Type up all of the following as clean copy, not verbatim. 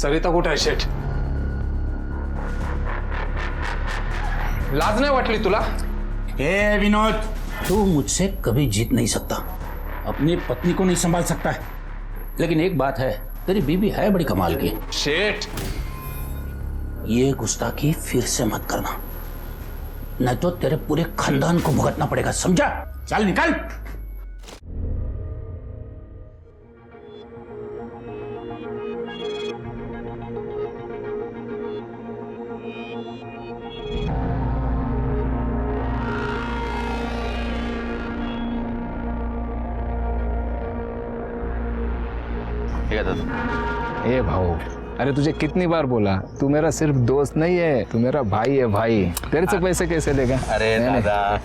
सरिता कुठे आहे शेठ? लाज नाही वाटली तुला? ए विनोद, तू मुझसे कभी जीत नहीं सकता, अपनी पत्नी को नहीं संभाल सकता है। लेकिन एक बात है, तेरी बीबी है बड़ी कमाल की। शेठ, ये गुस्ताखी फिर से मत करना, नहीं तो तेरे पूरे खानदान को भुगतना पड़ेगा, समझा? चल निकल। ए भाऊ, अरे तुझे कितनी बार बोला, तू मेरा सिर्फ दोस्त नहीं है, तू मेरा भाई है भाई। तेरे से पैसे कैसे लेगा? अरे दादा,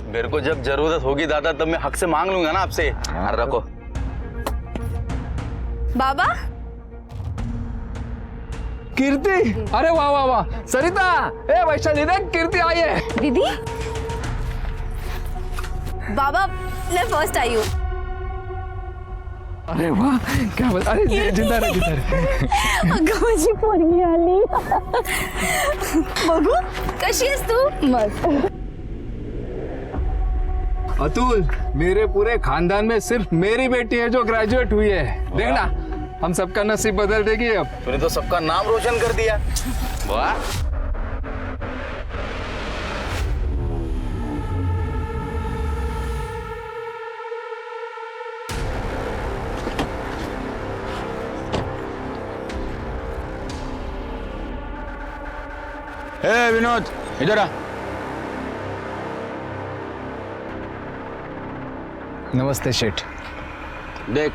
मेरे को जब जरूरत होगी दादा तब मैं हक से मांग लूंगा ना आपसे। रखो। बाबा, कीर्ति, अरे वाह वाह वाह। सरिता, ए वैशाली देख, कीर्ति आई है। दीदी। बाबा, मैं फर्स्ट आई हूँ। अरे वाह, क्या बता? अरे जिंदा रहे, जिंदा रहे। अगं माझी पोरगी आली। बघू कशी आहेस तू? मस्त। अतुल, मेरे पूरे खानदान में सिर्फ मेरी बेटी है जो ग्रेजुएट हुई है। देखना, हम सबका नसीब बदल देगी अब। तूने तो सबका नाम रोशन कर दिया। वाह। ए विनोद, इधर आ। नमस्ते शेठ। देख,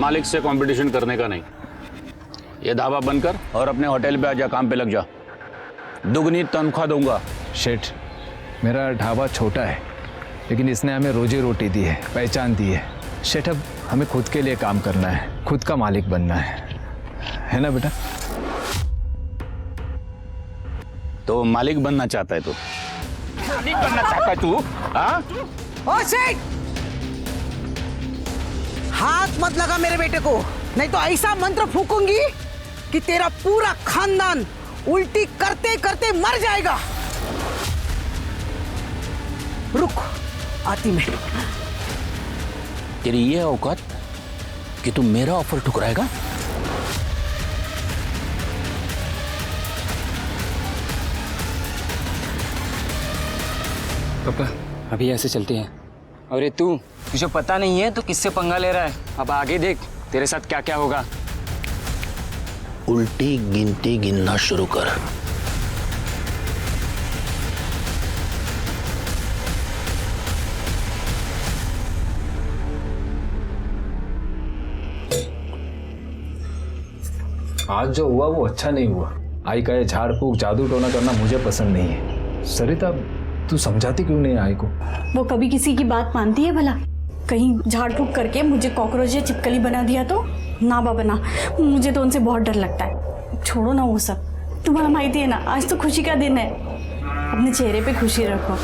मालिक से कंपटीशन करने का नहीं, ये ढाबा बंद कर और अपने होटल पे आजा, काम पे लग जा, दुगनी तनख्वाह दूंगा। शेठ, मेरा ढाबा छोटा है, लेकिन इसने हमें रोजी रोटी दी है, पहचान दी है। शेठ, अब हमें खुद के लिए काम करना है, खुद का मालिक बनना है ना बेटा? तो मालिक बनना चाहता है तू? मालिक बनना चाहता है तू? हाँ? ओ सेठ, हाथ मत लगा मेरे बेटे को, नहीं तो ऐसा मंत्र फूकूंगी कि तेरा पूरा खानदान उल्टी करते करते मर जाएगा। रुक, आती मैं। तेरी ये औकात कि तू मेरा ऑफर ठुकराएगा? पापा, अभी ऐसे चलते हैं। अरे तू, तुझे पता नहीं है तो किससे पंगा ले रहा है? अब आगे देख तेरे साथ क्या क्या होगा। उल्टी गिनती गिनना शुरू कर। आज जो हुआ वो अच्छा नहीं हुआ। आई का ये झाड़ फूक जादू टोना करना मुझे पसंद नहीं है। सरिता, तू समझाती क्यों नहीं आई को? वो कभी किसी की बात मानती है भला? कहीं झाड़ फूक करके मुझे कॉकरोच या चिपकली बना दिया तो? ना बाबा ना, मुझे तो उनसे बहुत डर लगता है। छोड़ो ना वो सब, तुम्हारा माहिती है ना, आज तो खुशी का दिन है, अपने चेहरे पे खुशी रखो।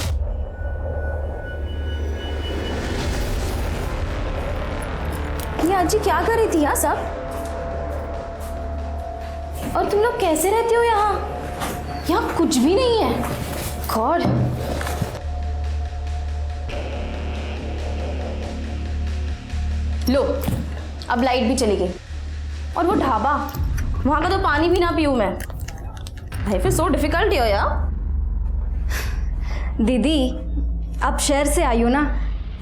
ये आजी क्या कर रही थी यहाँ सब? और तुम लोग कैसे रहते हो यहाँ? यहाँ कुछ भी नहीं है। गॉड। लो, अब लाइट भी चली गई। और वो ढाबा, वहां का तो पानी भी ना पीऊं मैं। भाई फिर सो डिफिकल्ट हो यार। दीदी, आप शहर से आई हो ना,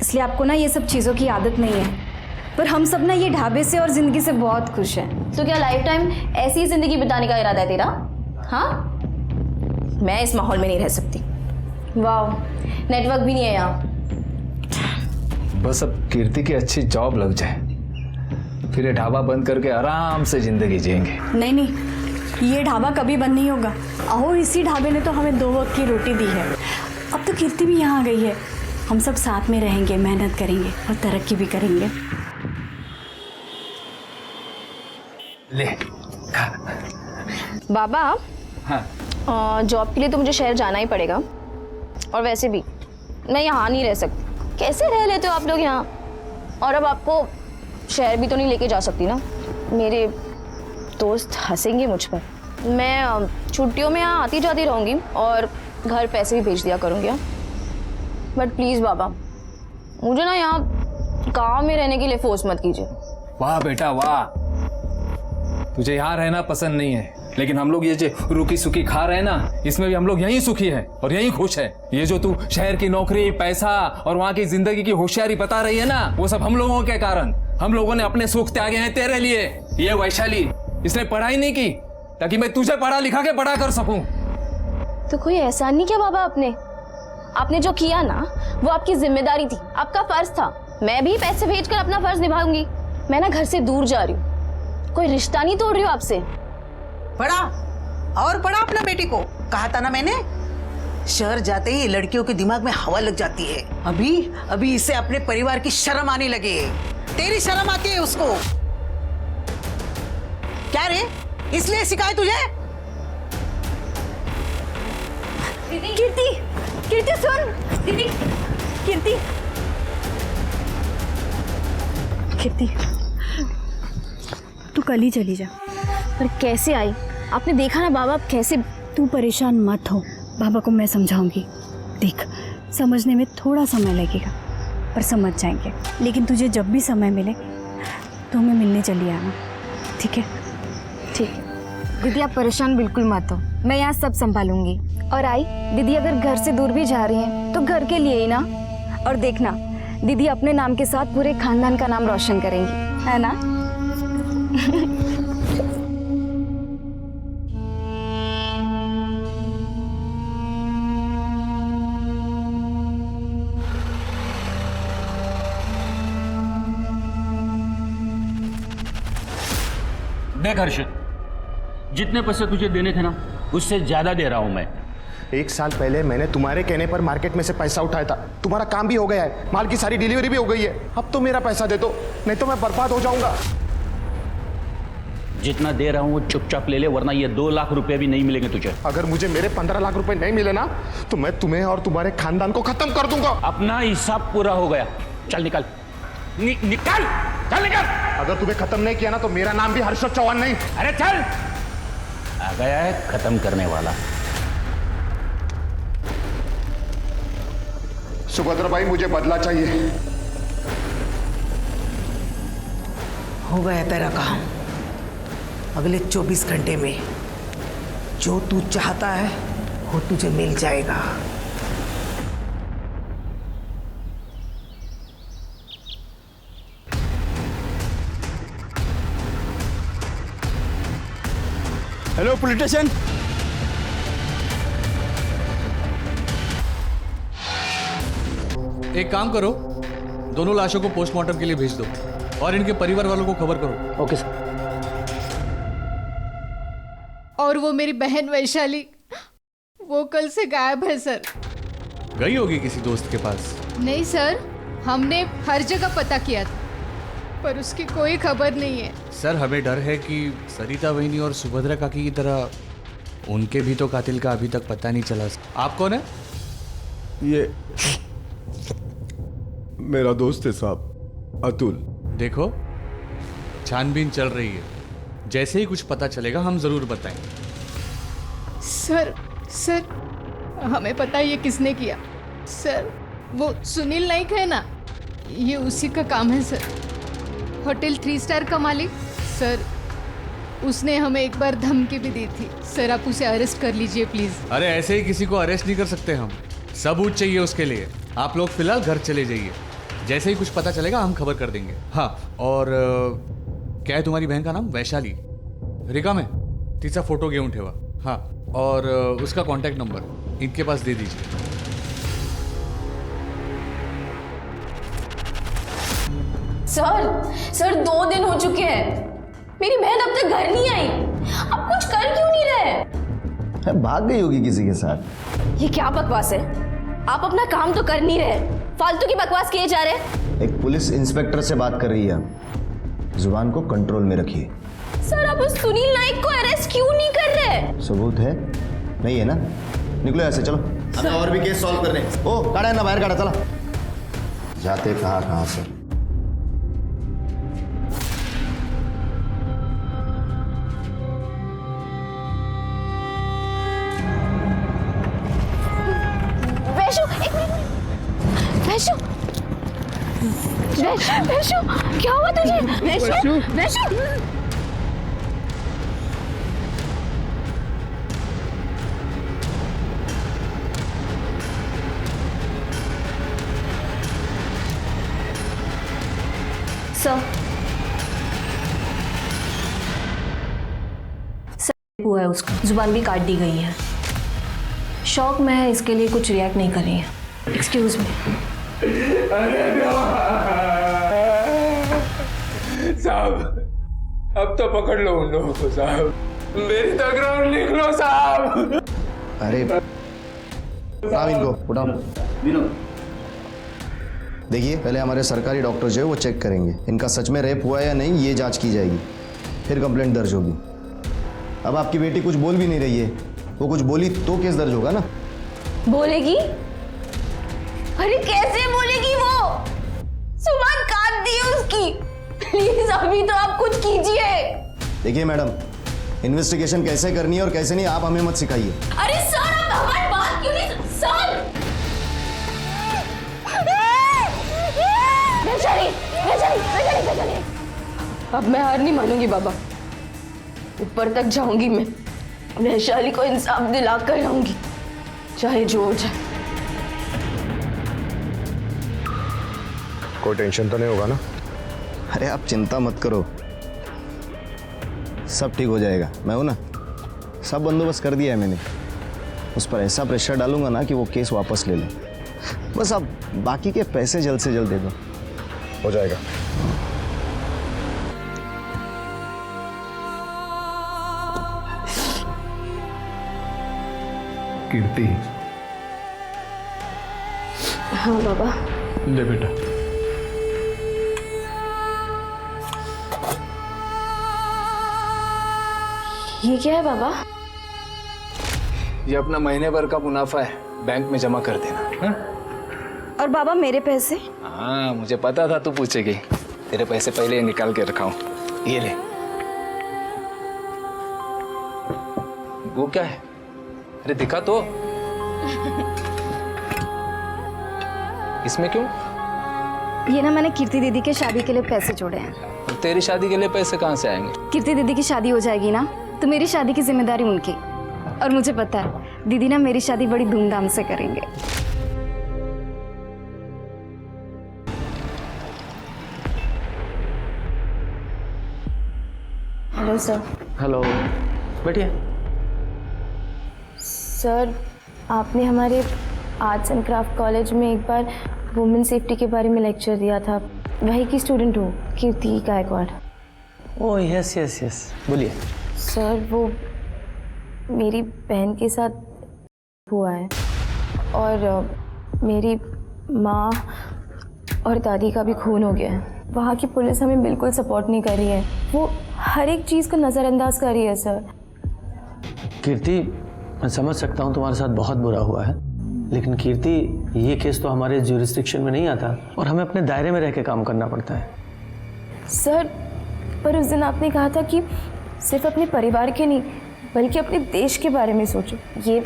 इसलिए आपको ना ये सब चीज़ों की आदत नहीं है, पर हम सब ना ये ढाबे से और ज़िंदगी से बहुत खुश हैं। तो क्या लाइफ टाइम ऐसी ही जिंदगी बिताने का इरादा है तेरा? हाँ, मैं इस माहौल में नहीं रह सकती। वाह, नेटवर्क भी नहीं है यहाँ। बस अब कीर्ति की अच्छी जॉब लग जाए, फिर ये ढाबा बंद करके आराम से जिंदगी जिएंगे। नहीं नहीं, ये ढाबा कभी बंद नहीं होगा। अहो, इसी ढाबे ने तो हमें 2 वक्त की रोटी दी है। अब तो कीर्ति भी यहाँ आ गई है, हम सब साथ में रहेंगे, मेहनत करेंगे और तरक्की भी करेंगे। ले। बाबा, हाँ। जॉब के लिए तो मुझे शहर जाना ही पड़ेगा, और वैसे भी मैं यहाँ नहीं रह सकती। कैसे रह लेते हो आप लोग यहाँ? और अब आपको शहर भी तो नहीं लेके जा सकती ना। मेरे दोस्त हंसेंगे मुझ पर। मैं छुट्टियों में यहाँ आती जाती रहूँगी और घर पैसे भी भेज दिया करूँगी। बट प्लीज़ बाबा, मुझे ना यहाँ गाँव में रहने के लिए फोर्स मत कीजिए। वाह बेटा वाह, तुझे यहाँ रहना पसंद नहीं है, लेकिन हम लोग ये जो रुकी सुखी खा रहे हैं ना, इसमें भी हम लोग यहीं सुखी हैं और यहीं खुश हैं। ये जो तू शहर की नौकरी, पैसा और वहाँ की जिंदगी की होशियारी बता रही है ना, वो सब हम लोगों के कारण। हम लोगों ने अपने सुख त्यागे हैं तेरे लिए। ये वैशाली, इसने पढ़ाई नहीं की ताकि मैं तुझे पढ़ा लिखा के बड़ा कर सकूं। तो कोई एहसान नहीं किया बाबा आपने जो किया ना, वो आपकी जिम्मेदारी थी, आपका फर्ज था। मैं भी पैसे भेजकर अपना फर्ज निभाऊंगी। मैं ना घर से दूर जा रही हूँ, कोई रिश्ता नहीं तोड़ रही हूँ आपसे। पढ़ा और पढ़ा अपना बेटी को, कहा था ना मैंने। शहर जाते ही लड़कियों के दिमाग में हवा लग जाती है। अभी इसे अपने परिवार की शर्म आने लगी है। तेरी शर्म आती है उसको? क्या रे, इसलिए सिखाए तुझे? कीर्ति सुन। दीदी, कीर्ति तू कल ही चली जा। पर कैसे आई? आपने देखा ना बाबा कैसे। तू परेशान मत हो, बाबा को मैं समझाऊंगी। देख, समझने में थोड़ा समय लगेगा पर समझ जाएंगे। लेकिन तुझे जब भी समय मिले तो हमें मिलने चली आना, ठीक है? ठीक है दीदी, आप परेशान बिल्कुल मत हो, मैं यहाँ सब संभालूंगी। और आई दीदी, अगर घर से दूर भी जा रही हैं तो घर के लिए ही ना। और देखना दीदी अपने नाम के साथ पूरे खानदान का नाम रोशन करेंगी, है ना? देख हर्षित, जितने पैसे तुझे देने थे ना, उससे ज्यादा दे रहा हूं मैं। 1 साल पहले मैंने तुम्हारे कहने पर मार्केट में से पैसा उठाया था। तुम्हारा काम भी हो गया है, माल की सारी डिलीवरी भी हो गई है। अब तो मेरा पैसा दे दो, नहीं तो मैं बर्बाद हो जाऊंगा। जितना दे रहा हूं वो चुपचाप ले ले, वरना ये 2 लाख रुपए भी नहीं मिलेंगे तुझे। अगर मुझे मेरे 15 लाख रुपए नहीं मिले ना, तो मैं तुम्हें और तुम्हारे खानदान को खत्म कर दूंगा। अपना हिसाब पूरा हो गया, चल निकल। निकल, चल निकल। अगर तुम्हें खत्म नहीं किया ना, तो मेरा नाम भी हर्षद चौहान नहीं। अरे चल, आ गया है खत्म करने वाला। सुभद्रा भाई, मुझे बदला चाहिए। हो गया तेरा काम। अगले 24 घंटे में जो तू चाहता है वो तुझे मिल जाएगा। Hello police station. एक काम करो, दोनों लाशों को पोस्टमार्टम के लिए भेज दो और इनके परिवार वालों को खबर करो। Okay sir. और वो मेरी बहन वैशाली, वो कल से गायब है सर। गई होगी किसी दोस्त के पास। नहीं सर, हमने हर जगह पता किया था पर उसकी कोई खबर नहीं है। सर, हमें डर है कि सरिता बहनी और सुभद्रा काकी की तरह उनके भी तो कातिल का अभी तक पता नहीं चला। आप कौन है? ये मेरा दोस्त है साहब, अतुल। देखो, छानबीन चल रही है, जैसे ही कुछ पता चलेगा हम जरूर बताएंगे। सर हमें पता है ये किसने किया। सर, वो सुनील नाइक है ना, ये उसी का काम है सर। होटल 3 स्टार का मालिक सर, उसने हमें एक बार धमकी भी दी थी। सर, आप उसे अरेस्ट कर लीजिए प्लीज। अरे ऐसे ही किसी को अरेस्ट नहीं कर सकते हम, सबूत चाहिए उसके लिए। आप लोग फिलहाल घर चले जाइए, जैसे ही कुछ पता चलेगा हम खबर कर देंगे। हाँ, और क्या है तुम्हारी बहन का नाम? वैशाली। रिका में तिचा फोटो घेऊन ठेवा। हाँ, और उसका कांटेक्ट नंबर इनके पास दे दीजिए। सर 2 दिन हो चुके हैं, मेरी बहन अब तक घर नहीं आई। आप कुछ कर क्यों नहीं रहे? भाग गई होगी किसी के साथ। ये क्या बकवास है? आप अपना काम तो कर नहीं रहे, फालतू की बकवास किए जा रहे। एक पुलिस इंस्पेक्टर से बात कर रही है, जुबान को कंट्रोल में रखिए। सर, आप उस सुनील नाइक को अरेस्ट क्यों नहीं कर रहे? सबूत है? नहीं है ना? निकलो ऐसे, चलो। हमें और भी केस सॉल्व करने। ओ काढ़ा है ना, बाहर काढ़ा, चला। जाते कहाँ से? वैशु वैशु क्या हुआ तुझे? वैशु वैशु हुआ है, उसका जुबान भी काट दी गई है। शौक में है, इसके लिए कुछ रिएक्ट नहीं कर रही है। Excuse me. साहब अब तो पकड़ लो उन लोगों को साहब, मेरी तकरार लिख लो साहब। अरे उठाओ इनको, उठाओ। देखिए पहले हमारे सरकारी डॉक्टर जो है वो चेक करेंगे, इनका सच में रेप हुआ है या नहीं ये जांच की जाएगी, फिर कंप्लेंट दर्ज होगी। अब आपकी बेटी कुछ बोल भी नहीं रही है, वो कुछ बोली तो केस दर्ज होगा ना। बोलेगी? अरे कैसे बोलेगी वो? जुबान काट दी उसकी। प्लीज अभी तो आप कुछ कीजिए। देखिए मैडम, इन्वेस्टिगेशन कैसे करनी है और कैसे नहीं आप हमें मत सिखाइए। अरे सर आप हमारी बात क्यों नहीं सर? अब मैं हार नहीं मानूंगी बाबा, ऊपर तक जाऊंगी मैं। वैशाली को इंसाफ दिला कर रहूंगी, चाहे जो हो जाए। कोई टेंशन तो नहीं होगा ना? अरे आप चिंता मत करो, सब ठीक हो जाएगा। मैं हूं ना, सब बंदोबस्त कर दिया है मैंने। उस पर ऐसा प्रेशर डालूंगा ना कि वो केस वापस ले ले। बस आप बाकी के पैसे जल्द से जल्द दे दो, हो जाएगा। कीर्ति, हाँ बाबा। ले बेटा। ये क्या है बाबा? ये अपना महीने भर का मुनाफा है, बैंक में जमा कर देना। हाँ? और बाबा मेरे पैसे? हाँ मुझे पता था तू पूछेगी, तेरे पैसे पहले निकाल के रखा हूं, ये ले। वो क्या है? अरे दिखा तो। इसमें क्यों? ये ना मैंने कीर्ति दीदी के शादी के लिए पैसे जोड़े हैं। तो तेरी शादी के लिए पैसे कहाँ से आएंगे? कीर्ति दीदी की शादी हो जाएगी ना, तो मेरी शादी की जिम्मेदारी उनकी। और मुझे पता है दीदी ना मेरी शादी बड़ी धूमधाम से करेंगे। Hello sir. हेलो, बैठिए। सर आपने हमारे आर्ट्स एंड क्राफ्ट कॉलेज में एक बार वुमेन सेफ्टी के बारे में लेक्चर दिया था। वही की स्टूडेंट हो, Kirti Gaikwad. Oh yes yes yes, बोलिए। सर वो मेरी बहन के साथ हुआ है और मेरी माँ और दादी का भी खून हो गया है। वहाँ की पुलिस हमें बिल्कुल सपोर्ट नहीं कर रही है, वो हर एक चीज़ को नज़रअंदाज कर रही है सर। कीर्ति, मैं समझ सकता हूँ तुम्हारे साथ बहुत बुरा हुआ है, लेकिन कीर्ति ये केस तो हमारे ज्यूरिसडिक्शन में नहीं आता और हमें अपने दायरे में रह के काम करना पड़ता है। सर पर उस दिन आपने कहा था कि सिर्फ अपने परिवार के नहीं बल्कि अपने देश के बारे में सोचो। ये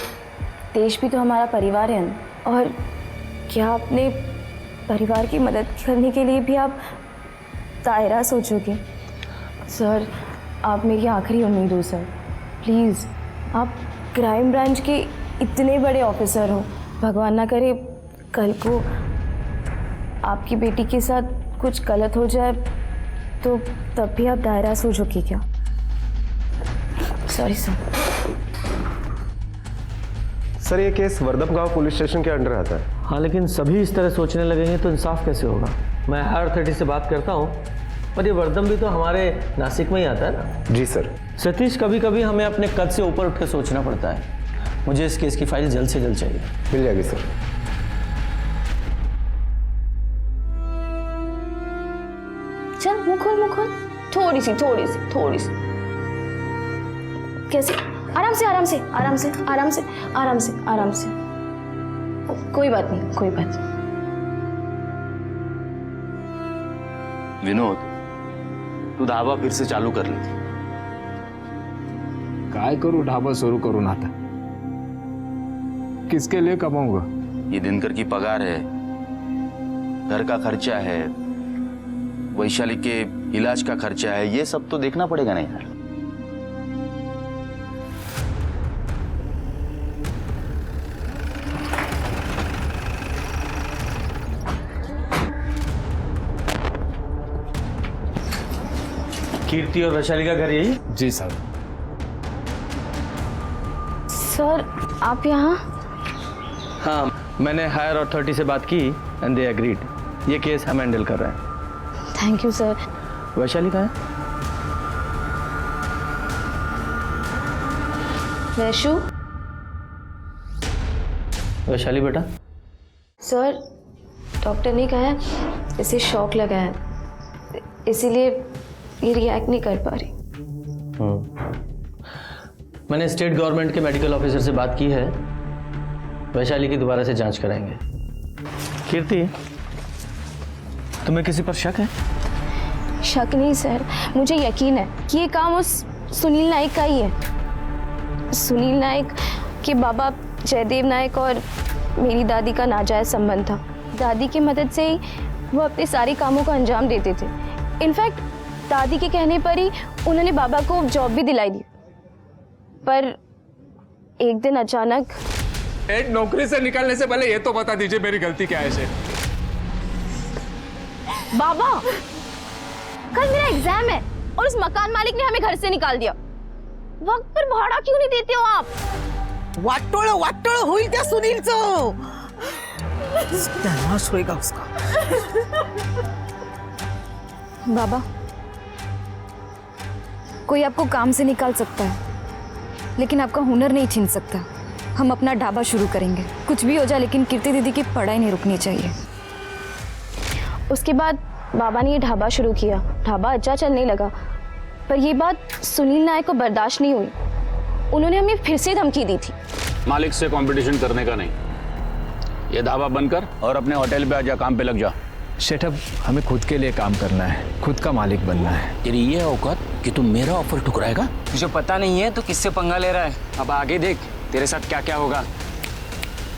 देश भी तो हमारा परिवार है ना। और क्या अपने परिवार की मदद करने के लिए भी आप दायरा सोचोगे? सर आप मेरी आखिरी उम्मीद हो सर, प्लीज़। आप क्राइम ब्रांच के इतने बड़े ऑफिसर हो, भगवान ना करे कल को आपकी बेटी के साथ कुछ गलत हो जाए तो तब भी आप दायरा सोचोगे क्या? Sorry sir. सर ये केस वर्दम गांव पुलिस स्टेशन के अंडर आता है। हाँ, लेकिन सभी इस तरह सोचने लगेंगे तो इंसाफ कैसे होगा? मैं हायर अथॉरिटी से बात करता हूँ, पर ये वर्दम भी तो हमारे नासिक में ही आता है ना। जी सर। सतीश, कभी कभी हमें अपने कद से ऊपर उठ कर सोचना पड़ता है। मुझे इस केस की फाइल जल्द से जल्द चाहिए। मिल जाएगी सर। चल मुँह खोल, थोड़ी सी। कैसे? आराम से। कोई बात नहीं। विनोद, तू ढाबा फिर से चालू कर ले। काय करूं? ढाबा शुरू करूं ना था? किसके लिए कमाऊंगा? ये दिनकर की पगार है, घर का खर्चा है, वैशाली के इलाज का खर्चा है, ये सब तो देखना पड़ेगा ना यार। कीर्ति और वैशाली का घर यही? जी सर। सर आप यहाँ? हाँ, मैंने हायर अथॉरिटी से बात की एंड दे एग्रीड। ये केस हम हैंडल कर रहे हैं। Thank you sir. वैशाली कहाँ है? वैशु? वैशाली बेटा? सर डॉक्टर ने कहा है इसे शॉक लगा है, इसीलिए ये रिएक्ट नहीं कर पा रही। मैंने स्टेट गवर्नमेंट के मेडिकल ऑफिसर से बात की है, वैशाली की दोबारा से जांच कराएंगे। कीर्ति, तुम्हें किसी पर शक है? शक नहीं सर, मुझे यकीन है कि ये काम उस सुनील नायक का ही है। सुनील नायक के बाबा जयदेव नायक और मेरी दादी का नाजायज संबंध था। दादी की मदद से ही वो अपने सारे कामों को अंजाम देते थे। इनफैक्ट दादी के कहने पर ही उन्होंने बाबा को जॉब भी दिलाई दी। पर एक दिन अचानक एक नौकरी से निकालने से पहले ये तो बता दीजिए मेरी गलती क्या है। बाबा, कल मेरा एग्जाम है और उस मकान मालिक ने हमें घर से निकाल दिया। वक्त पर भाड़ा क्यों नहीं देते हो आप? वाटोळ होईल त्या सुनीलचं, नाश होएगा उसका। बाबा, कोई आपको काम से निकाल सकता है लेकिन आपका हुनर नहीं छीन सकता। हम अपना ढाबा शुरू करेंगे, कुछ भी हो जाए लेकिन कीर्ति दीदी की पढ़ाई नहीं रुकनी चाहिए। उसके बाद बाबा ने ये ढाबा शुरू किया। ढाबा अच्छा चलने लगा, पर ये बात सुनील नायक को बर्दाश्त नहीं हुई। उन्होंने हमें फिर से धमकी दी थी। मालिक से कंपटीशन करने का नहीं, ये ढाबा बंद कर और अपने होटल पे आजा, काम पे लग जा। शेठ, अब हमें खुद के लिए काम करना है, खुद का मालिक बनना है। तेरी ये औकात कि तू मेरा ऑफर ठुकराएगा? तुझे पता नहीं है तो किससे पंगा ले रहा है। अब आगे देख तेरे साथ क्या क्या होगा।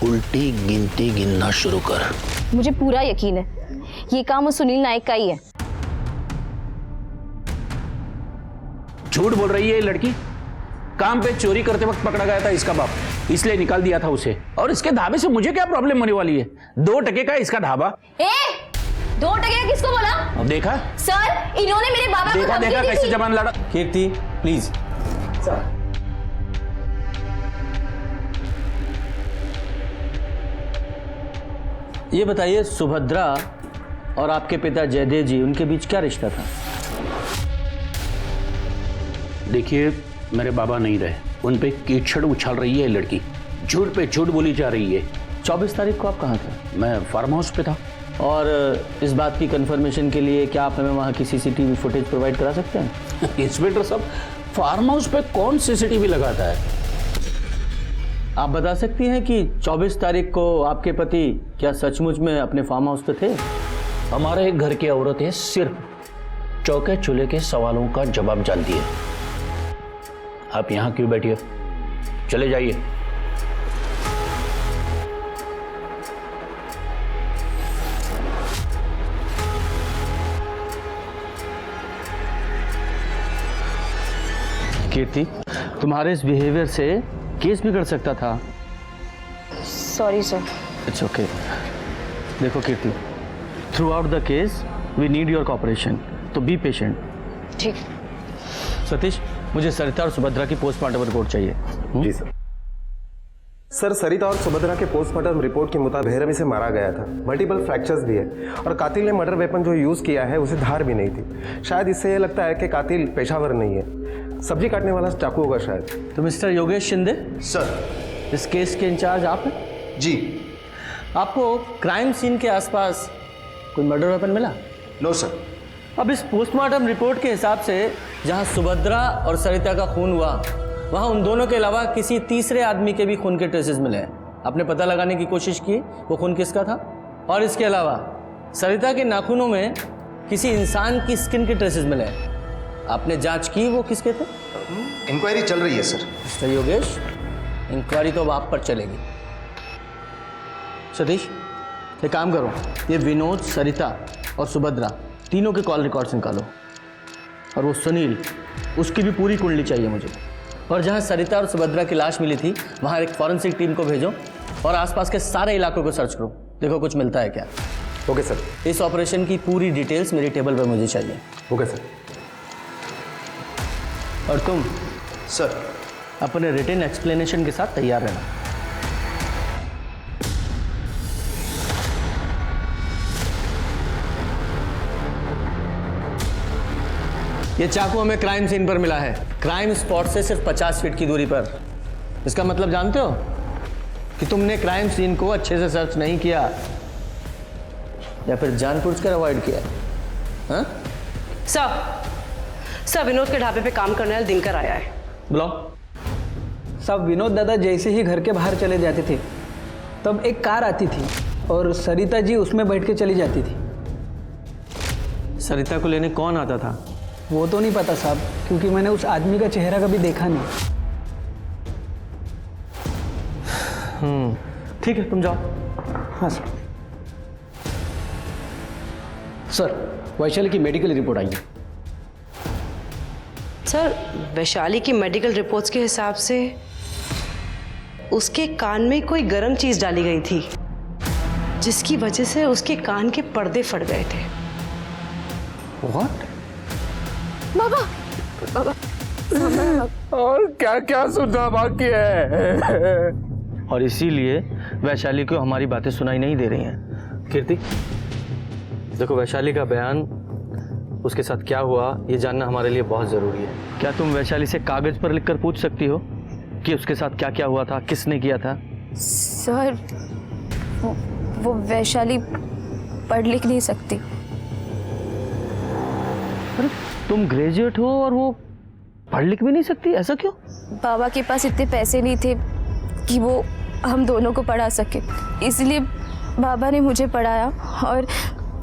उल्टी गिनती गिनना शुरू कर। मुझे पूरा यकीन है ये काम उस सुनील नायक का ही है। झूठ बोल रही है ये लड़की। काम पे चोरी करते वक्त पकड़ा गया था इसका बाप, इसलिए निकाल दिया था उसे। और इसके ढाबे से मुझे क्या प्रॉब्लम होने वाली है? 2 टके का इसका ढाबा। 2 टके किसको बोला? अब देखा सर, इन्होंने मेरे बाबा को देखा धमकी देखा दी कैसे थी। जबान लड़ा। कीर्ति प्लीज। ये बताइए, सुभद्रा और आपके पिता जयदेव जी, उनके बीच क्या रिश्ता था? देखिए, मेरे बाबा नहीं रहे, उन पे कीचड़ उछाल रही है ये लड़की, झूठ पे झूठ बोली जा रही है। 24 तारीख को आप कहाँ थे? मैं फार्म हाउस पे था। और इस बात की कंफर्मेशन के लिए क्या आप हमें वहाँ की सीसीटीवी फुटेज प्रोवाइड करा सकते हैं? इंस्पेक्टर साहब, फार्म हाउस पे कौन सीसीटीवी लगाता है? आप बता सकती हैं कि 24 तारीख को आपके पति क्या सचमुच में अपने फार्म हाउस पे थे? हमारे घर की औरतें सिर्फ चौके चूल्हे के सवालों का जवाब जानती है। आप यहाँ क्यों बैठी हो? चले जाइए। कीर्ति, तुम्हारे इस बिहेवियर से केस बिगड़ सकता था। Sorry sir. It's okay. देखो Kirti, throughout the case we need your cooperation, to be patient. ठीक। सतीश, मुझे सरिता और सुभद्रा की पोस्टमार्टम रिपोर्ट चाहिए। जी सर। सर, सरिता और सुभद्रा के पोस्टमार्टम रिपोर्ट के मुताबिक बेरहमी से मारा गया था। मल्टीपल फ्रैक्चर्स भी है और कातिल ने मर्डर वेपन जो यूज़ किया है उसे धार भी नहीं थी। शायद इससे यह लगता है कि कातिल पेशावर नहीं है, सब्जी काटने वाला चाकू होगा शायद। तो मिस्टर योगेश शिंदे सर। इस केस के इंचार्ज आप हैं? जी। आपको क्राइम सीन के आसपास कोई मर्डर वेपन मिला? No sir. अब इस पोस्टमार्टम रिपोर्ट के हिसाब से जहां सुभद्रा और सरिता का खून हुआ वहां उन दोनों के अलावा किसी तीसरे आदमी के भी खून के ट्रेसेस मिले हैं। आपने पता लगाने की कोशिश की वो खून किसका था? और इसके अलावा सरिता के नाखूनों में किसी इंसान की स्किन के ट्रेसेस मिले हैं। आपने जांच की वो किसके थे? इंक्वायरी चल रही है सर। मिस्टर योगेश, इंक्वायरी तो अब आप पर चलेगी। सतीश, एक काम करो, ये विनोद, सरिता और सुभद्रा तीनों के कॉल रिकॉर्ड्स निकालो, और वो सुनील, उसकी भी पूरी कुंडली चाहिए मुझे। और जहाँ सरिता और सुभद्रा की लाश मिली थी वहाँ एक फॉरेंसिक टीम को भेजो और आसपास के सारे इलाकों को सर्च करो, देखो कुछ मिलता है क्या। Okay sir. इस ऑपरेशन की पूरी डिटेल्स मेरी टेबल पर मुझे चाहिए। Okay sir. और तुम सर अपने रिटन एक्सप्लेनेशन के साथ तैयार रहना। ये चाकू हमें क्राइम सीन पर मिला है, क्राइम स्पॉट से सिर्फ 50 फीट की दूरी पर। इसका मतलब जानते हो कि तुमने क्राइम सीन को अच्छे से सर्च नहीं किया या फिर जानबूझकर अवॉइड किया। हाँ? सर विनोद के ढाबे पे काम करने वाला दिनकर आया है। बुलाओ। साहब, विनोद दादा जैसे ही घर के बाहर चले जाते थे तब एक कार आती थी और सरिता जी उसमें बैठ के चली जाती थी। सरिता को लेने कौन आता था? वो तो नहीं पता साहब, क्योंकि मैंने उस आदमी का चेहरा कभी देखा नहीं। ठीक है, तुम जाओ। हाँ सर। सर, वैशाली की मेडिकल रिपोर्ट आई है। सर, वैशाली की मेडिकल रिपोर्ट्स के हिसाब से उसके कान में कोई गर्म चीज डाली गई थी, जिसकी वजह से उसके कान के पर्दे फट गए थे। What? बाबा, बाबा, और क्या क्या सुनना बाकी है। और इसीलिए वैशाली को हमारी बातें सुनाई नहीं दे रही हैं। कीर्ति, देखो वैशाली का बयान, उसके साथ क्या हुआ ये जानना हमारे लिए बहुत ज़रूरी है। क्या तुम वैशाली से कागज़ पर लिखकर पूछ सकती हो कि उसके साथ क्या क्या हुआ था, किसने किया था? सर, वो वैशाली पढ़ लिख नहीं सकती। अरे तुम ग्रेजुएट हो और वो पढ़ लिख भी नहीं सकती, ऐसा क्यों? बाबा के पास इतने पैसे नहीं थे कि वो हम दोनों को पढ़ा सके, इसलिए बाबा ने मुझे पढ़ाया और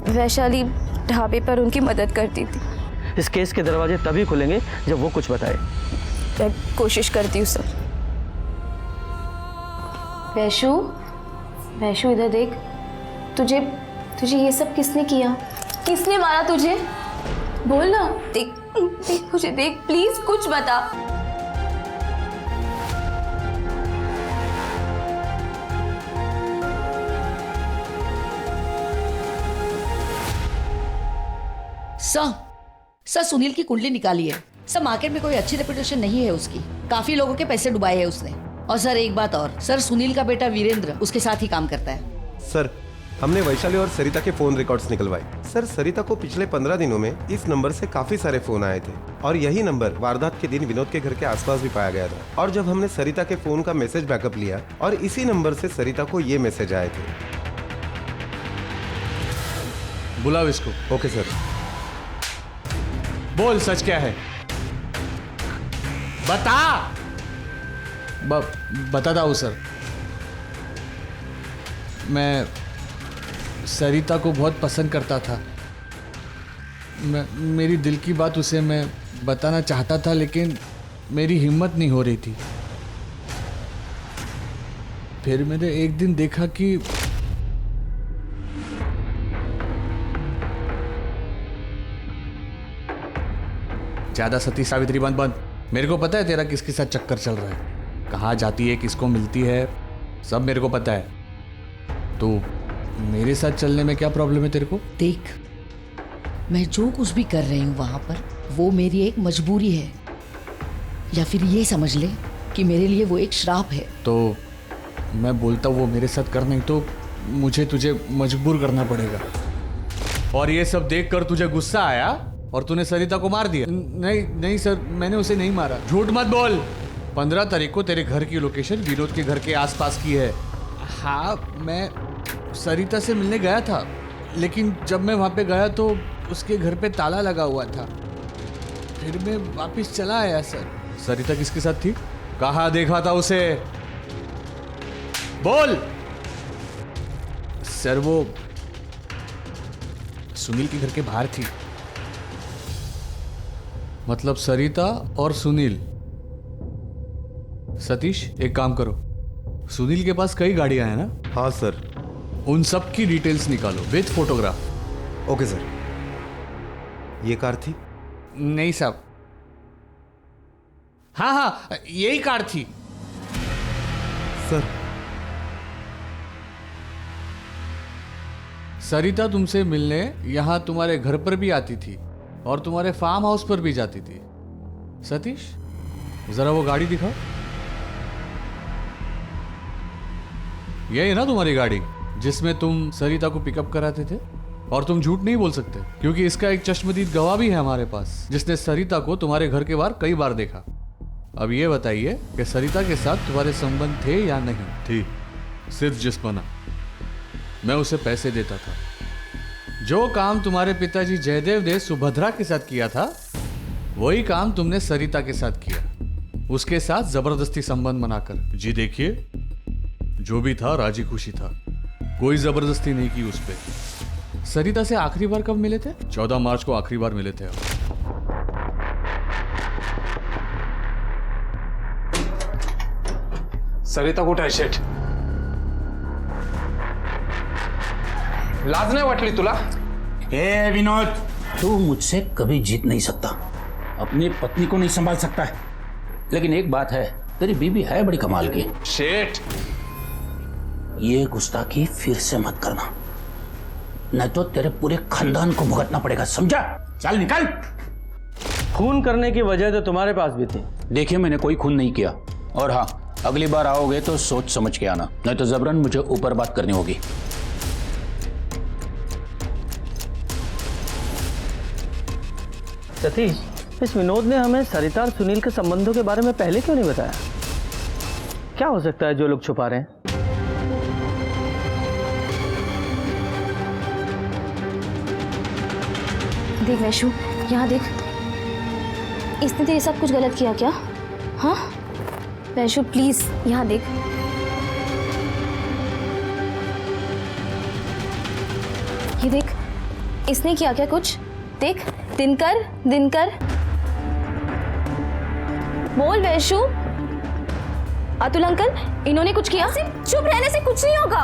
वैशाली ढाबे पर उनकी मदद करती थी। इस केस के दरवाजे तभी खुलेंगे जब वो कुछ बताए। मैं कोशिश करती हूँ सर। वैशु, वैशु इधर देख, तुझे ये सब किसने किया? किसने मारा तुझे? बोल ना। देख देख, मुझे देख, प्लीज कुछ बता। सर सुनील की कुंडली निकाली है। सर, मार्केट में कोई अच्छी रेपुटेशन नहीं है उसकी, काफी लोगों के पैसे डुबाए हैं उसने। और सर एक बात और, सर सुनील का बेटा वीरेंद्र उसके साथ ही काम करता है। सर, हमने वैशाली और सरिता के फोन रिकॉर्ड्स निकलवाए। सर, सरिता को पिछले 15 दिनों में इस नंबर से काफी सारे फोन आए थे और यही नंबर वारदात के दिन विनोद के घर के आसपास भी पाया गया था। और जब हमने सरिता के फोन का मैसेज बैकअप लिया और इसी नंबर से सरिता को ये मैसेज आए थे। बुलाओ इसको। Okay sir. बोल, सच क्या है? बता। बताता हूँ सर। मैं सरिता को बहुत पसंद करता था। मेरी दिल की बात उसे मैं बताना चाहता था, लेकिन मेरी हिम्मत नहीं हो रही थी। फिर मैंने एक दिन देखा कि ज्यादा सती सावित्री बंद। मेरे को पता है तेरा किसके साथ चक्कर चल रहा है, कहाँ जाती है, किसको मिलती है, सब मेरे को पता है। तो मेरे साथ चलने में क्या प्रॉब्लम है तेरे को? देख, मैं जो कुछ भी कर रही हूँ वहां पर, वो मेरी एक मजबूरी है, या फिर ये समझ ले कि मेरे लिए वो एक श्राप है। तो मैं बोलता हूँ वो मेरे साथ कर, नहीं तो मुझे तुझे मजबूर करना पड़ेगा। और ये सब देख कर तुझे गुस्सा आया और तूने सरिता को मार दिया? नहीं सर, मैंने उसे नहीं मारा। झूठ मत बोल। 15 तारीख को तेरे घर की लोकेशन विनोद के घर के आसपास की है। हाँ, मैं सरिता से मिलने गया था, लेकिन जब मैं वहाँ पे गया तो उसके घर पे ताला लगा हुआ था। फिर मैं वापस चला आया सर। सरिता किसके साथ थी? कहाँ देखा था उसे? बोल। सर, वो सुनील के घर के बाहर थी। मतलब सरिता और सुनील। सतीश, एक काम करो, सुनील के पास कई गाड़ियां हैं ना? हाँ सर। उन सब की डिटेल्स निकालो विथ फोटोग्राफ। Okay sir. ये कार थी? नहीं साहब, हाँ हाँ यही कार थी सर। सरिता तुमसे मिलने यहां तुम्हारे घर पर भी आती थी और तुम्हारे फार्म हाउस पर भी जाती थी। सतीश, जरा वो गाड़ी दिखाओ। यही है ना तुम्हारी गाड़ी जिसमें तुम सरिता को पिकअप कराते थे? और तुम झूठ नहीं बोल सकते क्योंकि इसका एक चश्मदीद गवाह भी है हमारे पास जिसने सरिता को तुम्हारे घर के बाहर कई बार देखा। अब ये बताइए कि सरिता के साथ तुम्हारे संबंध थे या नहीं? थी। सिर्फ जिस्मना। मैं उसे पैसे देता था। जो काम तुम्हारे पिताजी जयदेव ने सुभद्रा के साथ किया था वही काम तुमने सरिता के साथ किया, उसके साथ जबरदस्ती संबंध बनाकर। जी देखिए, जो भी था राजी खुशी था, कोई जबरदस्ती नहीं की उस पर। सरिता से आखिरी बार कब मिले थे? 14 मार्च को आखिरी बार मिले थे आप। सरिता कुठे आहे शेठ? लाज नाही वाटली तुला? ए विनोद, तू मुझसे कभी जीत नहीं सकता, अपनी पत्नी को नहीं संभाल सकता है। लेकिन एक बात है, तेरी बीबी है बड़ी कमाल की। शेठ, ये गुस्ताखी फिर से मत करना, नहीं तो तेरे पूरे खानदान को भुगतना पड़ेगा, समझा? चल निकल। खून करने की वजह तो तुम्हारे पास भी थी। देखिए, मैंने कोई खून नहीं किया, और हाँ, अगली बार आओगे तो सोच समझ के आना, नहीं तो जबरन मुझे ऊपर बात करनी होगी। सतीश, इस विनोद ने हमें सरिता और सुनील के संबंधों के बारे में पहले क्यों नहीं बताया? क्या हो सकता है जो लोग छुपा रहे हैं? देख वैशु, यहाँ देख, इसने तेरे साथ कुछ गलत किया क्या? हाँ वैशु प्लीज यहाँ देख। ये देख, इसने किया क्या कुछ? देख, दिनकर, दिनकर बोल वैशु। अतुल अंकल, इन्होंने कुछ किया? चुप रहने से कुछ नहीं होगा।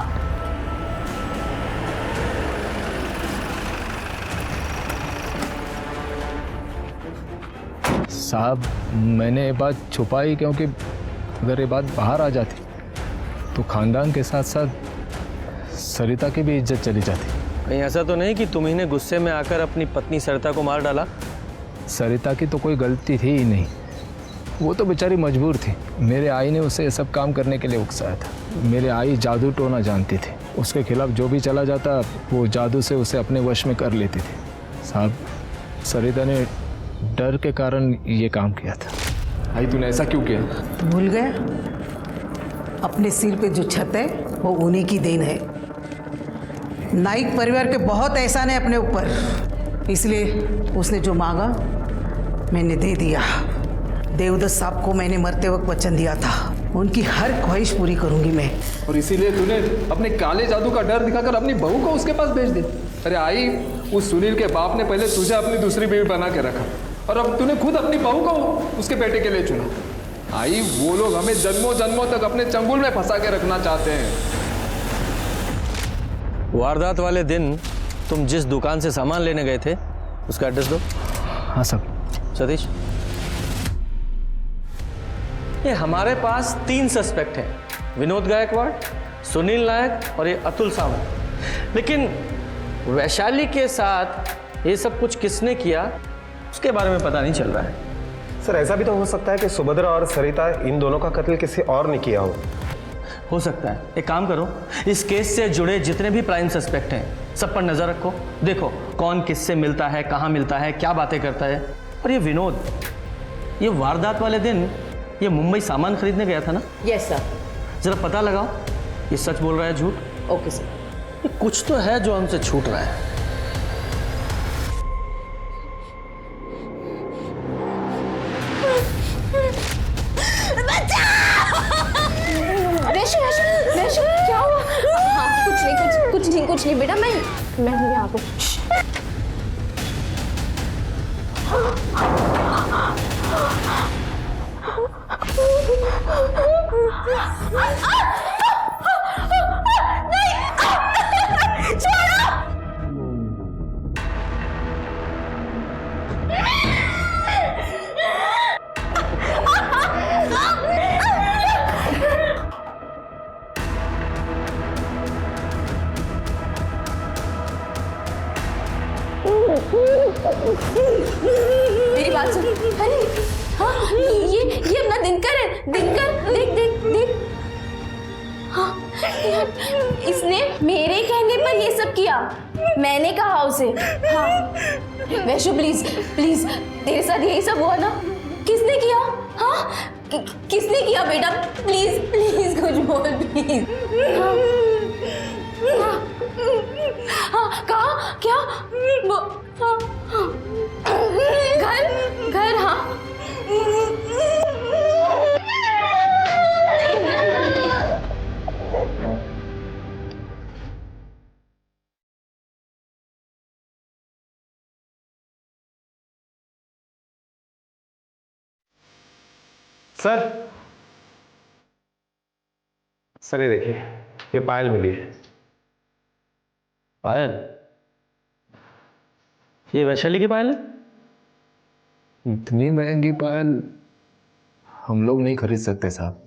साहब, मैंने ये बात छुपाई क्योंकि अगर ये बात बाहर आ जाती तो खानदान के साथ साथ सरिता की भी इज्जत चली जाती। कहीं ऐसा तो नहीं कि तुम ही ने गुस्से में आकर अपनी पत्नी सरिता को मार डाला? सरिता की तो कोई गलती थी ही नहीं, वो तो बेचारी मजबूर थी। मेरे आई ने उसे ये सब काम करने के लिए उकसाया था। मेरे आई जादू टोना जानती थी, उसके खिलाफ जो भी चला जाता वो जादू से उसे अपने वश में कर लेती थी। साहब, सरिता ने डर के कारण ये काम किया था। आई, तूने ऐसा क्यों किया? तो भूल गया, अपने सिर पे जो छत है वो उन्हीं की देन है। नाइक परिवार के बहुत एहसान है अपने ऊपर, इसलिए उसने जो मांगा मैंने दे दिया। देवदत्त साहब को मैंने मरते वक्त वचन दिया था, उनकी हर ख्वाहिश पूरी करूंगी मैं। और इसीलिए तूने अपने काले जादू का डर दिखाकर अपनी बहू को उसके पास भेज दिया। अरे आई, उस सुनील के बाप ने पहले तुझे अपनी दूसरी बीवी बना के रखा और अब तूने खुद अपनी बहू को उसके बेटे के लिए चुना। आई, वो लोग हमें जन्मों जन्मों तक अपने चंगुल में फंसा के रखना चाहते हैं। वारदात वाले दिन तुम जिस दुकान से सामान लेने गए थे उसका एड्रेस दो। हाँ सर। सतीश, ये हमारे पास 3 सस्पेक्ट हैं, विनोद गायकवाड़, सुनील नायक और ये अतुल सावंत। लेकिन वैशाली के साथ ये सब कुछ किसने किया उसके बारे में पता नहीं चल रहा है। सर, ऐसा भी तो हो सकता है कि सुभद्रा और सरिता इन दोनों का कत्ल किसी और ने किया हो सकता है। एक काम करो, इस केस से जुड़े जितने भी प्राइम सस्पेक्ट हैं सब पर नजर रखो, देखो कौन किससे मिलता है, कहाँ मिलता है, क्या बातें करता है। और ये विनोद, ये वारदात वाले दिन ये मुंबई सामान खरीदने गया था ना? Yes sir. जरा पता लगाओ ये सच बोल रहा है झूठ। Okay sir. ये कुछ तो है जो हमसे छूट रहा है। वैशु, वैशु, वैशु, क्या हुआ? हाँ, कुछ नहीं बेटा, मैं हूँ यहाँ पे। मेरी बात सुन। अरे हाँ, ये अपना दिनकर है। दिनकर, देख देख देख। हाँ यार, इसने मेरे कहने पर ये सब किया। मैंने कहा उसे। हाँ वैशु प्लीज प्लीज, तेरे साथ यही सब हुआ ना? किसने किया? हाँ किसने किया बेटा? प्लीज प्लीज कुछ बोल प्लीज। हाँ हाँ हाँ, कहा क्या? हाँ, हाँ। घर घर हाँ। सर ये देखिए, ये पायल मिली है। पायल? ये वैशाली की पायल है? इतनी महंगी पायल हम लोग नहीं खरीद सकते साहब,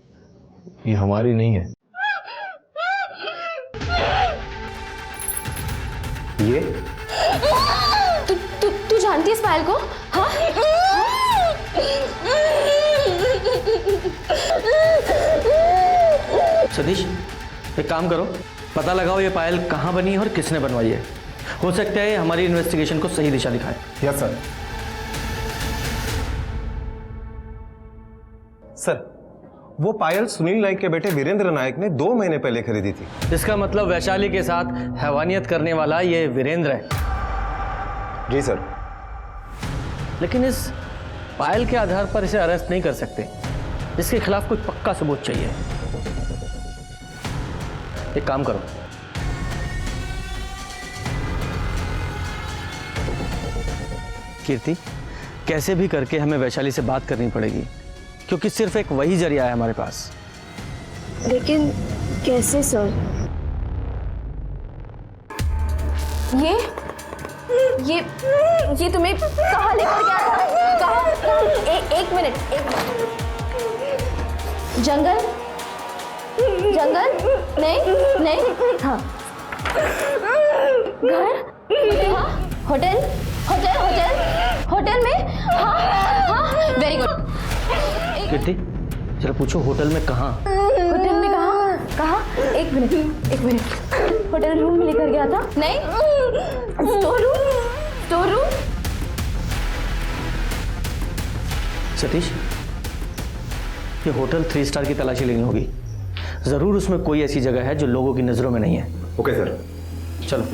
ये हमारी नहीं है। ये तू जानती है इस पायल को? हाँ सतीश, एक काम करो, पता लगाओ ये पायल कहाँ बनी है और किसने बनवाई है। हो सकता है हमारी इन्वेस्टिगेशन को सही दिशा दिखाए। Yes sir. सर वो पायल सुनील नाइक के बेटे वीरेंद्र नायक ने 2 महीने पहले खरीदी थी। इसका मतलब वैशाली के साथ हैवानियत करने वाला ये वीरेंद्र है। जी सर। लेकिन इस पायल के आधार पर इसे अरेस्ट नहीं कर सकते, इसके खिलाफ कोई पक्का सबूत चाहिए। एक काम करो, कीर्ति, कैसे भी करके हमें वैशाली से बात करनी पड़ेगी, क्योंकि सिर्फ एक वही जरिया है हमारे पास। लेकिन कैसे सर? ये तुम्हें कहाँ लेकर गया था? कहाँ? एक मिनट। जंगल? जंगल? नहीं हाँ। घर? हाँ। होटल में? हाँ वेरी गुड। कीर्ति, जरा पूछो होटल में कहाँ? होटल में कहाँ? एक मिनट। होटल रूम में लेकर गया था? नहीं। Store room? सतीश, ये होटल 3 स्टार की तलाशी लेनी होगी। जरूर उसमें कोई ऐसी जगह है जो लोगों की नजरों में नहीं है। Okay sir. चलो।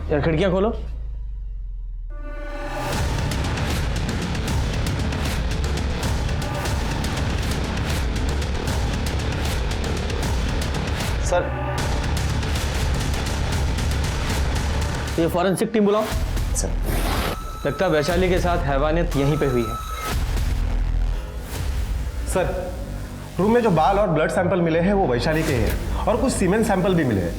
यार खिड़कियां खोलो। सर ये फॉरेंसिक टीम बुलाओ। सर लगता है वैशाली के साथ हैवानियत यहीं पे हुई है। सर रूम में जो बाल और ब्लड सैंपल मिले हैं वो वैशाली के हैं और कुछ सीमेंट सैंपल भी मिले हैं।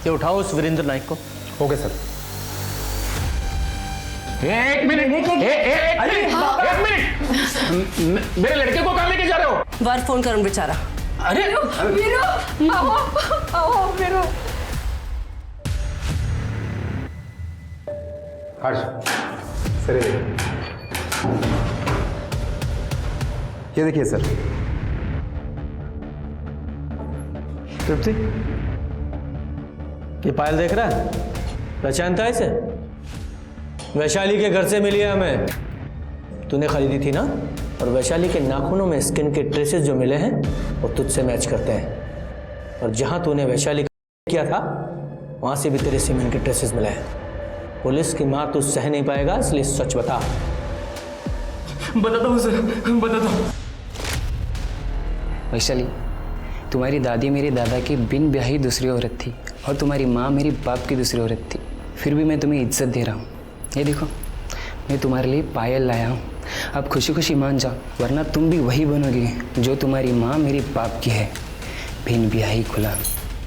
ये उठाओ उस वीरेंद्र नाइक को। Okay sir. एक मिनट, मेरे लड़के को कहाँ लेके जा रहे हो? बार फोन करूं बेचारा। अरे हर्ष, सर ये देखिए सर। तृप्ति, ये पायल देख रहा है? पहचानता है इसे? वैशाली के घर से मिली है हमें। तूने खरीदी थी ना? और वैशाली के नाखूनों में स्किन के ट्रेसेस जो मिले हैं वो तुझसे मैच करते हैं। और जहां तूने वैशाली किया था वहां से भी तेरे सीमेंट के ट्रेसेस मिले हैं। पुलिस की मार तू सह नहीं पाएगा, इसलिए सच बता। बताता हूँ सर, बताता हूँ। वैशाली, तुम्हारी दादी मेरे दादा की बिन ब्याही दूसरी औरत थी और तुम्हारी माँ मेरी बाप की दूसरी औरत थी। फिर भी मैं तुम्हें इज्जत दे रहा हूँ। ये देखो। मैं तुम्हारे लिए पायल लाया हूँ, अब खुशी खुशी मान जाओ, वरना तुम भी वही बनोगी जो तुम्हारी माँ मेरी बाप की है, बिन ब्याही गुलाम।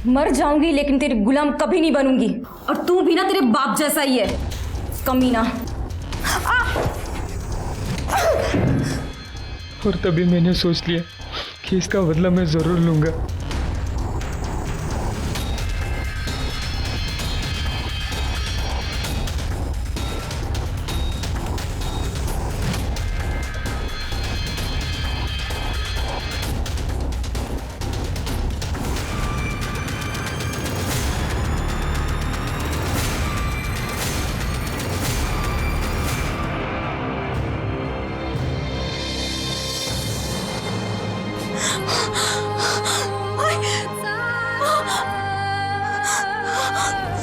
मर जाऊंगी लेकिन तेरी गुलाम कभी नहीं बनूंगी, और तू भी ना तेरे बाप जैसा ही है, कमीना। और तभी मैंने सोच लिया कि इसका बदला मैं जरूर लूंगा।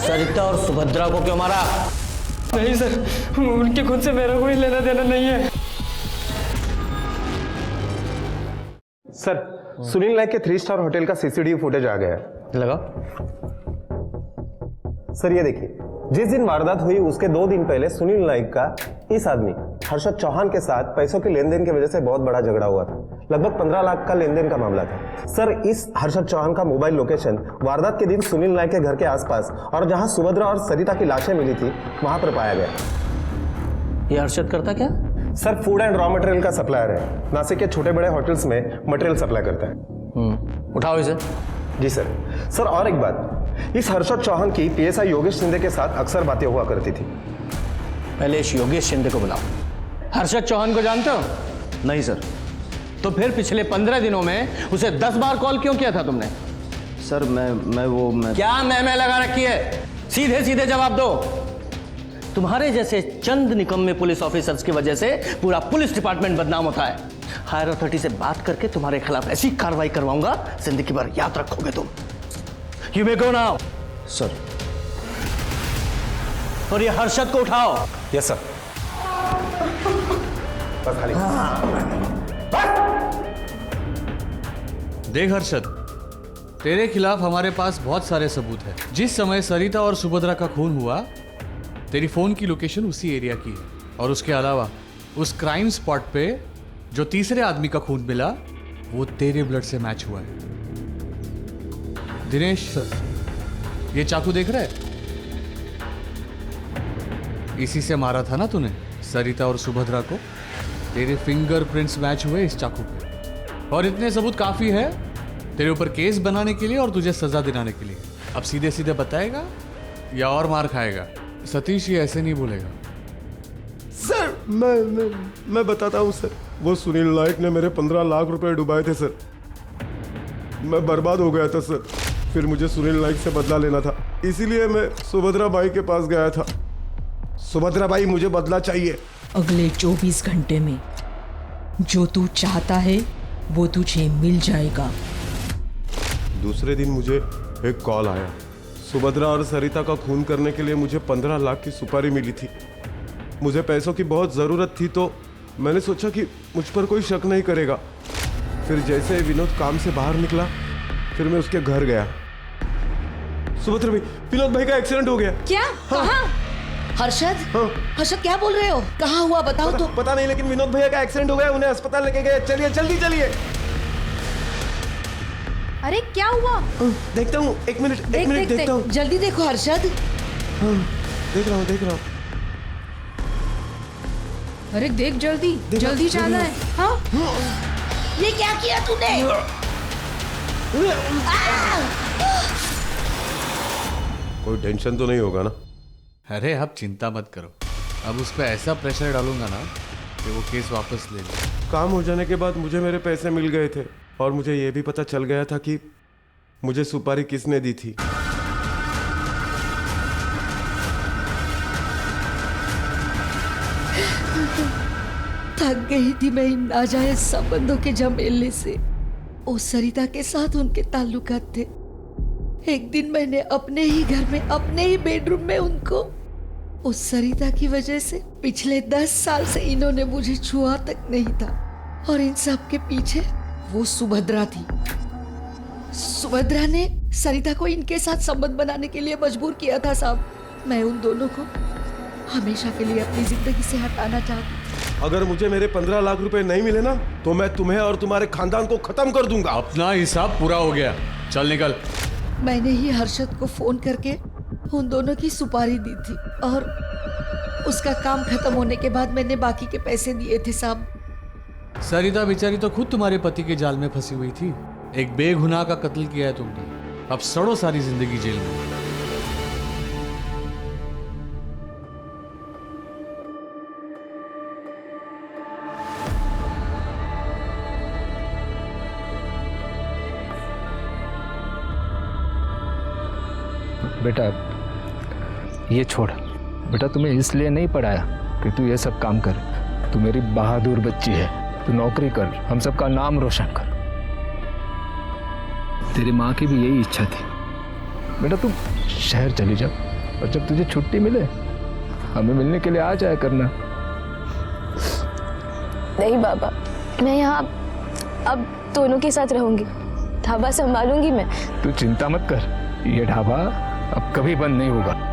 सरिता और सुभद्रा को क्यों मारा? नहीं सर, उनके खुद से मेरा कोई लेना देना नहीं है। सर, सुनील नायक के 3 स्टार होटल का सीसीटीवी फुटेज आ गया है। लगा? सर ये देखिए, जिस दिन वारदात हुई उसके 2 दिन पहले सुनील नायक का इस आदमी हर्षद चौहान के साथ पैसों के लेन देन की वजह से बहुत बड़ा झगड़ा हुआ था। लगभग 15 लाख का लेन देन का मामला था। सर, इस हर्षद चौहान का मोबाइल लोकेशन वारदात के दिन सुनील नायक के घर के आसपास और जहां सुभद्रा और सरिता की लाशें मिली थी वहां पर पाया गया। ये हर्षद करता क्या? Sir, food and raw material का सप्लायर है। नासिक के छोटे बड़े होटल्स में मटेरियल सप्लाई करता है। उठाओ इसे। जी सर। सर, और एक बात, इस हर्षद चौहान की पीएसआई योगेश शिंदे के साथ अक्सर बातें हुआ करती थी। पहले इस योगेश शिंदे को बुलाओ। हर्षद चौहान को जानते हो? नहीं सर। तो फिर पिछले 15 दिनों में उसे 10 बार कॉल क्यों किया था तुमने? सर मैं क्या मैं लगा रखी है? सीधे सीधे जवाब दो। तुम्हारे जैसे चंद निकम्मे पुलिस ऑफिसर्स की वजह से पूरा पुलिस डिपार्टमेंट बदनाम होता है। हायर अथॉरिटी से बात करके तुम्हारे खिलाफ ऐसी कार्रवाई करवाऊंगा, जिंदगी भर याद रखोगे तुम। You may go now. Sir. और ये हर्षद को उठाओ। Yes sir. देख हर्षद, तेरे खिलाफ हमारे पास बहुत सारे सबूत हैं। जिस समय सरिता और सुभद्रा का खून हुआ, तेरी फोन की लोकेशन उसी एरिया की है, और उसके अलावा उस क्राइम स्पॉट पे जो तीसरे आदमी का खून मिला वो तेरे ब्लड से मैच हुआ है। दिनेश सर, ये चाकू देख रहा है? इसी से मारा था ना तूने सरिता और सुभद्रा को। तेरे फिंगरप्रिंट्स मैच हुए इस चाकू पे, और इतने सबूत काफी है तेरे ऊपर केस बनाने के लिए और तुझे सजा दिलाने के लिए। अब सीधे सीधे बताएगा या और मार खाएगा? सतीश ये ऐसे नहीं बोलेगा। सर, मैं बताता हूँ सर। वो सुनील नायक ने मेरे 15 लाख रुपए डुबाए थे सर। मैं बर्बाद हो गया था सर। फिर मुझे सुनील नायक से बदला लेना था, इसीलिए मैं सुभद्रा बाई के पास गया था। सुभद्रा बाई, मुझे बदला चाहिए। अगले 24 घंटे में जो तू चाहता है वो तुझे मिल जाएगा। दूसरे दिन मुझे एक कॉल आया। सुभद्रा और सरिता का खून करने के लिए मुझे 15 लाख की सुपारी मिली थी। मुझे पैसों की बहुत ज़रूरत थी, तो मैंने सोचा कि मुझ पर कोई शक नहीं करेगा। फिर जैसे विनोद काम से बाहर निकला, फिर मैं उसके घर गया। सुभद्रा भाई, विनोद भाई का एक्सीडेंट हो गया। क्या? कहाँ? हर्षद? हर्षद क्या बोल रहे हो? कहाँ हुआ बताओ तो। पता नहीं, लेकिन विनोद भैया का एक्सीडेंट हो गया, उन्हें अस्पताल लेके गए। चलिए जल्दी चलिए। अरे क्या हुआ? देखता हूँ, एक मिनट देखता हूँ। जल्दी देखो हर्षद। देख रहा हूँ। अरे देख जल्दी जाना है। हाँ? ये क्या किया तूने? कोई टेंशन तो नहीं होगा ना? अरे आप चिंता मत करो, अब उस पर ऐसा प्रेशर डालूंगा ना कि वो केस वापस ले ले। काम हो जाने के बाद मुझे मेरे पैसे मिल गए थे, और मुझे ये भी पता चल गया था कि मुझे सुपारी किसने दी थी। थक गई थी मैं इन नाजायज संबंधों के झमेलने से। उस सरिता के साथ उनके ताल्लुकात थे। एक दिन मैंने अपने ही घर में, अपने ही बेडरूम में उनको, उस सरिता की वजह से पिछले 10 साल से इन्होंने मुझे छुआ तक नहीं था। और इन सब के पीछे वो सुभद्रा थी। सुभद्रा ने सरिता को इनके साथ संबंध बनाने के लिए मजबूर किया था साहब। मैं उन दोनों को हमेशा के लिए अपनी जिंदगी से हटाना चाहती हूँ। अगर मुझे मेरे 15 लाख रुपए नहीं मिले ना तो मैं तुम्हें और तुम्हारे खानदान को खत्म कर दूंगा। अपना हिसाब पूरा हो गया, चल निकल। मैंने ही हर्षद को फोन करके उन दोनों की सुपारी दी थी और उसका काम खत्म होने के बाद मैंने बाकी के पैसे दिए थे साहब। सरिता बेचारी तो खुद तुम्हारे पति के जाल में फंसी हुई थी। एक बेगुनाह का कत्ल किया है तुमने, अब सड़ो सारी जिंदगी जेल में। बेटा ये छोड़, बेटा तुम्हें इसलिए नहीं पढ़ाया कि तू ये सब काम कर। तू मेरी बहादुर बच्ची है, तू नौकरी कर, हम सबका नाम रोशन कर। तेरी माँ की भी यही इच्छा थी। बेटा तू शहर चली जा और जब तुझे छुट्टी मिले हमें मिलने के लिए आ जाया करना। नहीं बाबा, मैं यहाँ अब दोनों के साथ रहूंगी, ढाबा संभालूंगी मैं। तू चिंता मत कर, ये ढाबा अब कभी बंद नहीं होगा।